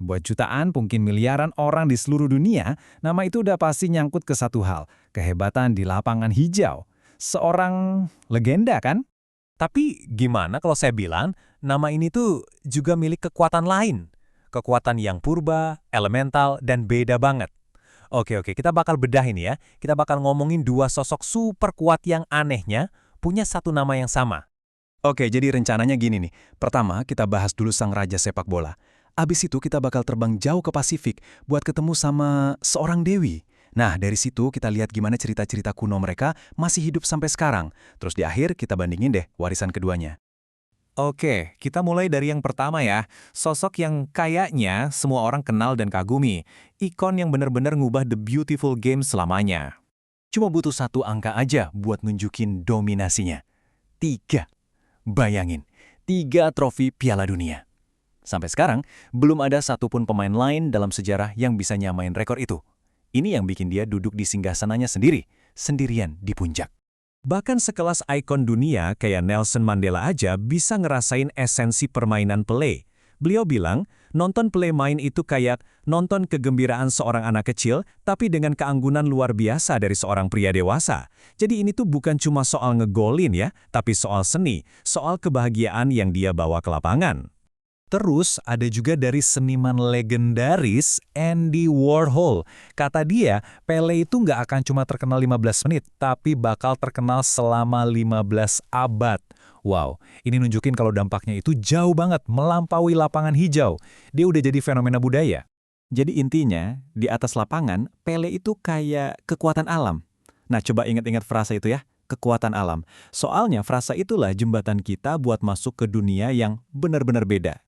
buat jutaan, mungkin miliaran orang di seluruh dunia, nama itu udah pasti nyangkut ke satu hal, kehebatan di lapangan hijau. Seorang legenda kan? Tapi gimana kalau saya bilang, nama ini tuh juga milik kekuatan lain. Kekuatan yang purba, elemental, dan beda banget. Oke, kita bakal bedah ini ya. Kita bakal ngomongin dua sosok super kuat yang anehnya punya satu nama yang sama. Oke, jadi rencananya gini nih. Pertama, kita bahas dulu sang raja sepak bola. Abis itu kita bakal terbang jauh ke Pasifik buat ketemu sama seorang dewi. Nah, dari situ kita lihat gimana cerita-cerita kuno mereka masih hidup sampai sekarang. Terus di akhir kita bandingin deh warisan keduanya. Oke, kita mulai dari yang pertama ya. Sosok yang kayaknya semua orang kenal dan kagumi. Ikon yang benar-benar ngubah The Beautiful Game selamanya. Cuma butuh satu angka aja buat nunjukin dominasinya. 3. Bayangin, 3 trofi Piala Dunia. Sampai sekarang, belum ada satupun pemain lain dalam sejarah yang bisa nyamain rekor itu. Ini yang bikin dia duduk di singgasananya sendiri, sendirian di puncak. Bahkan sekelas ikon dunia kayak Nelson Mandela aja bisa ngerasain esensi permainan Pelé. Beliau bilang, nonton Pelé main itu kayak nonton kegembiraan seorang anak kecil, tapi dengan keanggunan luar biasa dari seorang pria dewasa. Jadi ini tuh bukan cuma soal ngegolin ya, tapi soal seni, soal kebahagiaan yang dia bawa ke lapangan. Terus ada juga dari seniman legendaris Andy Warhol. Kata dia, Pelé itu nggak akan cuma terkenal 15 menit, tapi bakal terkenal selama 15 abad. Wow, ini nunjukin kalau dampaknya itu jauh banget, melampaui lapangan hijau. Dia udah jadi fenomena budaya. Jadi intinya, di atas lapangan, Pelé itu kayak kekuatan alam. Nah, coba ingat-ingat frasa itu ya, kekuatan alam. Soalnya frasa itulah jembatan kita buat masuk ke dunia yang benar-benar beda.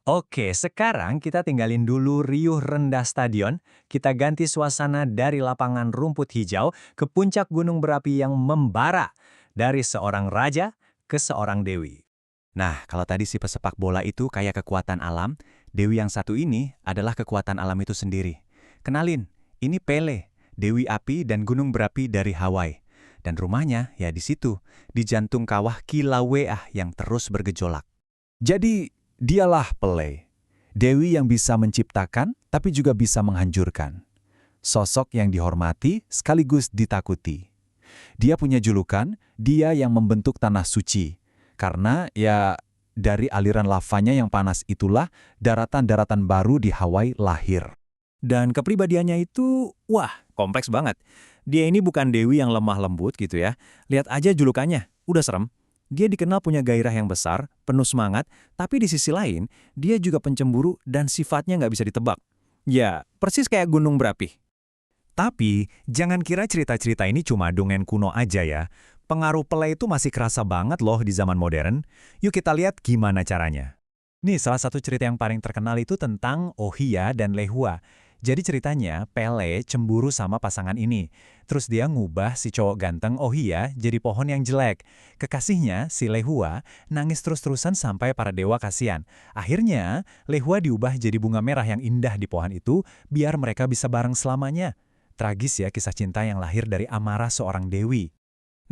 Oke, sekarang kita tinggalin dulu riuh rendah stadion, kita ganti suasana dari lapangan rumput hijau ke puncak gunung berapi yang membara, dari seorang raja ke seorang dewi. Nah, kalau tadi si pesepak bola itu kayak kekuatan alam, dewi yang satu ini adalah kekuatan alam itu sendiri. Kenalin, ini Pelé, dewi api dan gunung berapi dari Hawaii. Dan rumahnya ya di situ, di jantung kawah Kilauea yang terus bergejolak. Jadi, dialah Pelé, dewi yang bisa menciptakan tapi juga bisa menghancurkan. Sosok yang dihormati sekaligus ditakuti. Dia punya julukan, dia yang membentuk tanah suci. Karena ya dari aliran lavanya yang panas itulah daratan-daratan baru di Hawaii lahir. Dan kepribadiannya itu, wah, kompleks banget. Dia ini bukan dewi yang lemah lembut gitu ya. Lihat aja julukannya, udah serem. Dia dikenal punya gairah yang besar, penuh semangat, tapi di sisi lain, dia juga pencemburu dan sifatnya nggak bisa ditebak. Ya, persis kayak gunung berapi. Tapi, jangan kira cerita-cerita ini cuma dongeng kuno aja ya. Pengaruh Pelé itu masih kerasa banget loh di zaman modern. Yuk kita lihat gimana caranya. Nih, salah satu cerita yang paling terkenal itu tentang Ohia dan Lehua. Jadi ceritanya, Pelé cemburu sama pasangan ini. Terus dia ngubah si cowok ganteng Ohia jadi pohon yang jelek. Kekasihnya, si Lehua, nangis terus-terusan sampai para dewa kasihan. Akhirnya, Lehua diubah jadi bunga merah yang indah di pohon itu, biar mereka bisa bareng selamanya. Tragis ya kisah cinta yang lahir dari amarah seorang dewi.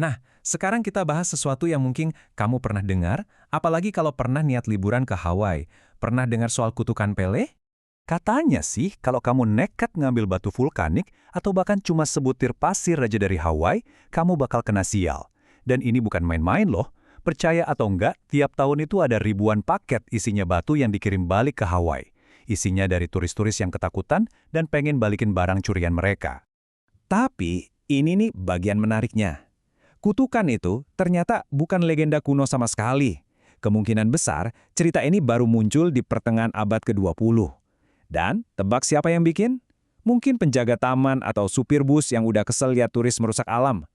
Nah, sekarang kita bahas sesuatu yang mungkin kamu pernah dengar, apalagi kalau pernah niat liburan ke Hawaii. Pernah dengar soal kutukan Pelé? Katanya sih, kalau kamu nekat ngambil batu vulkanik atau bahkan cuma sebutir pasir aja dari Hawaii, kamu bakal kena sial. Dan ini bukan main-main loh. Percaya atau enggak, tiap tahun itu ada ribuan paket isinya batu yang dikirim balik ke Hawaii. Isinya dari turis-turis yang ketakutan dan pengen balikin barang curian mereka. Tapi, ini nih bagian menariknya. Kutukan itu ternyata bukan legenda kuno sama sekali. Kemungkinan besar, cerita ini baru muncul di pertengahan abad ke-20. Dan, tebak siapa yang bikin? Mungkin penjaga taman atau supir bus yang udah kesel lihat turis merusak alam.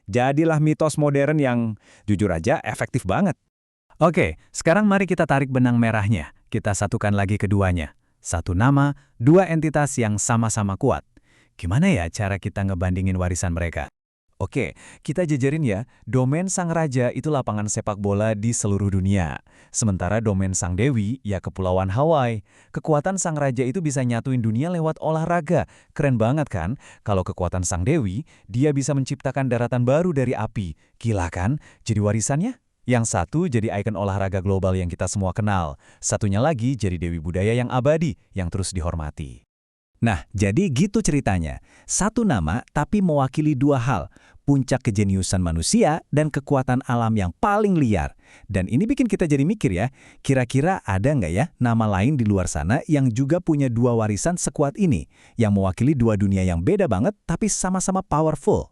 Jadilah mitos modern yang, jujur aja, efektif banget. Oke, sekarang mari kita tarik benang merahnya. Kita satukan lagi keduanya. Satu nama, dua entitas yang sama-sama kuat. Gimana ya cara kita ngebandingin warisan mereka? Oke, kita jajarin ya, domain sang raja itu lapangan sepak bola di seluruh dunia. Sementara domain sang dewi ya kepulauan Hawaii. Kekuatan sang raja itu bisa nyatuin dunia lewat olahraga. Keren banget kan? Kalau kekuatan sang dewi, dia bisa menciptakan daratan baru dari api. Gila kan? Jadi warisannya? Yang satu jadi ikon olahraga global yang kita semua kenal. Satunya lagi jadi dewi budaya yang abadi, yang terus dihormati. Nah, jadi gitu ceritanya. Satu nama tapi mewakili dua hal. Puncak kejeniusan manusia dan kekuatan alam yang paling liar. Dan ini bikin kita jadi mikir ya, kira-kira ada nggak ya nama lain di luar sana yang juga punya dua warisan sekuat ini, yang mewakili dua dunia yang beda banget tapi sama-sama powerful?